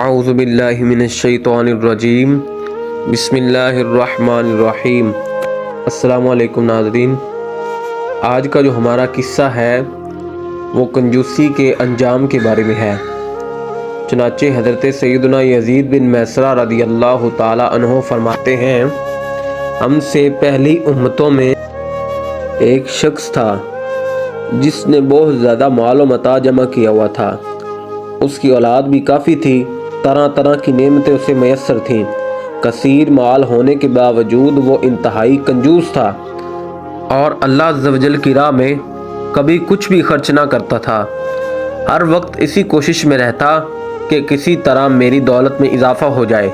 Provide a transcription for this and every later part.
अऊज़ु बिल्लाहि मिनश्शैतानिर्रजीम बिस्मिल्लाहिर्रहमानिर्रहीम। अस्सलामु अलैकुम नाज़रीन। आज का जो हमारा किस्सा है वो कंजूसी के अंजाम के बारे में है। चुनाचे हज़रत सैयदना यज़ीद बिन मैसरा रज़ियल्लाहु ताला अन्हु फरमाते हैं, हमसे पहली उम्मतों में एक शख्स था जिसने बहुत ज़्यादा माल व मता जमा किया हुआ था। उसकी औलाद भी काफ़ी थी, तरह तरह की नेमतें उसे मैसर थीं। कसीर माल होने के बावजूद वो इंतहाई कंजूस था और अल्लाह अज़्ज़ व जल की राह में कभी कुछ भी खर्च ना करता था। हर वक्त इसी कोशिश में रहता कि किसी तरह मेरी दौलत में इजाफा हो जाए।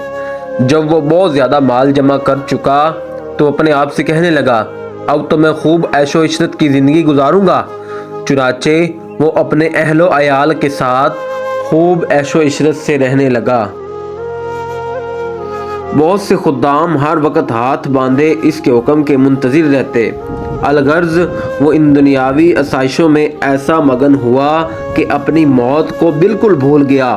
जब वो बहुत ज़्यादा माल जमा कर चुका तो अपने आप से कहने लगा, अब तो मैं खूब ऐशो इशरत की ज़िंदगी गुजारूंगा। चुनाचे वो अपने अहलो अयाल के साथ खूब ऐशो इशरत से रहने लगा। बहुत से खुद्दाम हर वक्त हाथ बांधे इसके हुक्म के मुंतज़िर रहते। अलगर्ज वो इन दुनियावी आसाइशों में ऐसा मगन हुआ कि अपनी मौत को बिल्कुल भूल गया।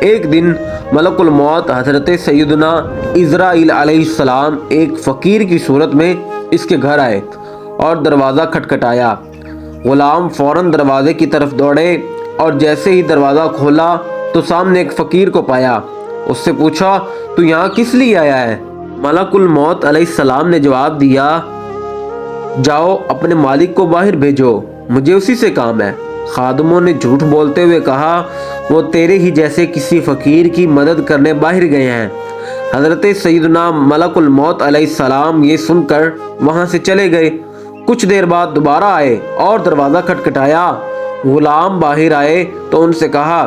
एक दिन मलकुल मौत हज़रत सैयदना इज़राइल अलैहिस्सलाम एक फ़कीर की सूरत में इसके घर आए और दरवाज़ा खटखटाया। ग़ुलाम फ़ौरन दरवाज़े की तरफ दौड़े और जैसे ही दरवाज़ा खोला तो सामने एक फ़कीर को पाया। उससे पूछा, तू यहाँ किस लिए आया है? मलकुल मौत अलैहिस्सलाम ने जवाब दिया, जाओ अपने मालिक को बाहर भेजो, मुझे उसी से काम है। खादमों ने झूठ बोलते हुए कहा, वो तेरे ही जैसे किसी फ़कीर की मदद करने बाहर गए हैं। हज़रत सैयदना मलकुल मौत अलैहिस्सलाम ये सुनकर वहाँ से चले गए। कुछ देर बाद दोबारा आए और दरवाज़ा खटखटाया। ग़ुलाम बाहर आए तो उनसे कहा,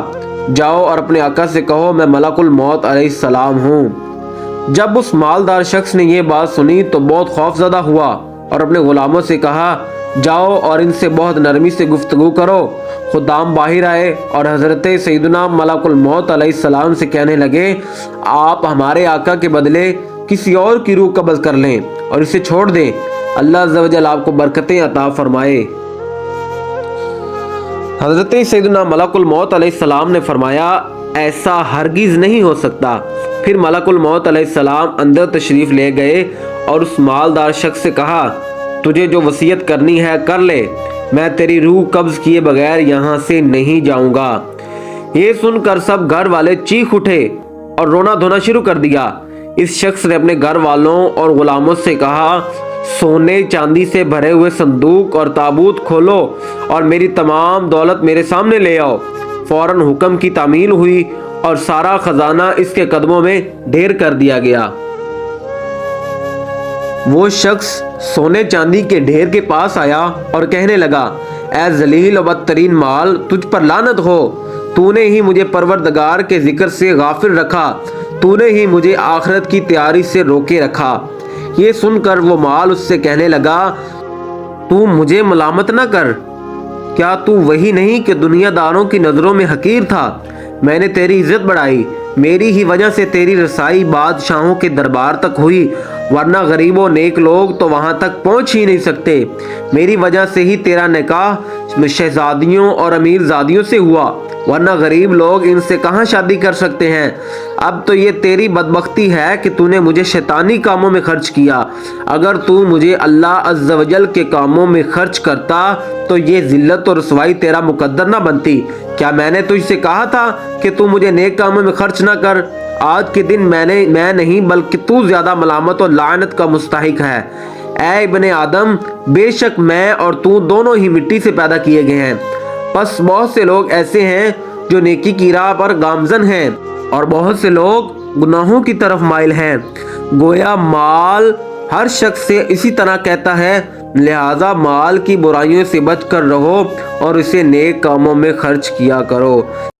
जाओ और अपने आका से कहो मैं मलकुल मौत अलैहिस्सलाम हूँ। जब उस मालदार शख्स ने ये बात सुनी तो बहुत खौफज़दा हुआ और अपने ग़ुलामों से कहा, जाओ और इनसे बहुत नरमी से गुफ्तगू करो। खुद्दाम बाहर आए और हज़रत सैयदना मलकुल मौत अलैहिस्सलाम से कहने लगे, आप हमारे आका के बदले किसी और की रूह कब्ज़ कर लें और इसे छोड़ दें। अल्लाह अज़्ज़ व जल आपको बरकतें अता फरमाए। हज़रत सैयदना मलकुल मौत अलैहिस्सलाम ने फरमाया, ऐसा हरगिज़ नहीं हो सकता। फिर मलकुल मौत अलैहिस्सलाम अंदर तशरीफ़ ले गए और उस मालदार शख्स से कहा, तुझे जो वसीयत करनी है कर ले, मैं तेरी रूह कब्ज़ किए बगैर यहाँ से नहीं जाऊँगा। ये सुनकर सब घर वाले चीख उठे और रोना धोना शुरू कर दिया। इस शख्स ने अपने घर वालों और ग़ुलामों से कहा, सोने चांदी से भरे हुए संदूक और ताबूत खोलो और मेरी तमाम दौलत मेरे सामने ले आओ। फौरन हुक्म की तामील हुई और सारा खजाना इसके कदमों में ढेर कर दिया गया। वो शख्स सोने चांदी के ढेर के पास आया और कहने लगा, ऐ जलील और बदतरीन माल, तुझ पर लानत हो। तूने ही मुझे परवरदिगार के जिक्र से गाफिल रखा, तूने ही मुझे आखिरत की तैयारी से रोके रखा। ये सुनकर वो माल उससे कहने लगा, तू मुझे मलामत न कर। क्या तू वही नहीं कि दुनियादारों की नज़रों में हकीर था? मैंने तेरी इज्जत बढ़ाई, मेरी ही वजह से तेरी रसाई बादशाहों के दरबार तक हुई, वरना गरीबों नेक लोग तो वहाँ तक पहुँच ही नहीं सकते। मेरी वजह से ही तेरा निकाह शहजादियों और अमीरजादियों से हुआ, वरना गरीब लोग इनसे कहाँ शादी कर सकते हैं। अब तो ये तेरी बदबख्ती है कि तूने मुझे शैतानी कामों में खर्च किया। अगर तू मुझे अल्लाह अज़्ज़ व जल के कामों में खर्च करता तो ये ज़िल्लत और रसवाई तेरा मुकद्दर ना बनती। क्या मैंने तुझसे कहा था कि तू मुझे नेक कामों में खर्च ना कर? आज के दिन मैं नहीं बल्कि तू ज़्यादा मलामत और लानत का मुस्तहिक है। ऐ इब्ने आदम, बेशक मैं और तू दोनों ही मिट्टी से पैदा किए गए हैं। बस बहुत से लोग ऐसे हैं जो नेकी की राह पर गामजन हैं और बहुत से लोग गुनाहों की तरफ माइल हैं। गोया माल हर शख्स से इसी तरह कहता है, लिहाजा माल की बुराइयों से बच कर रहो और इसे नेक कामों में खर्च किया करो।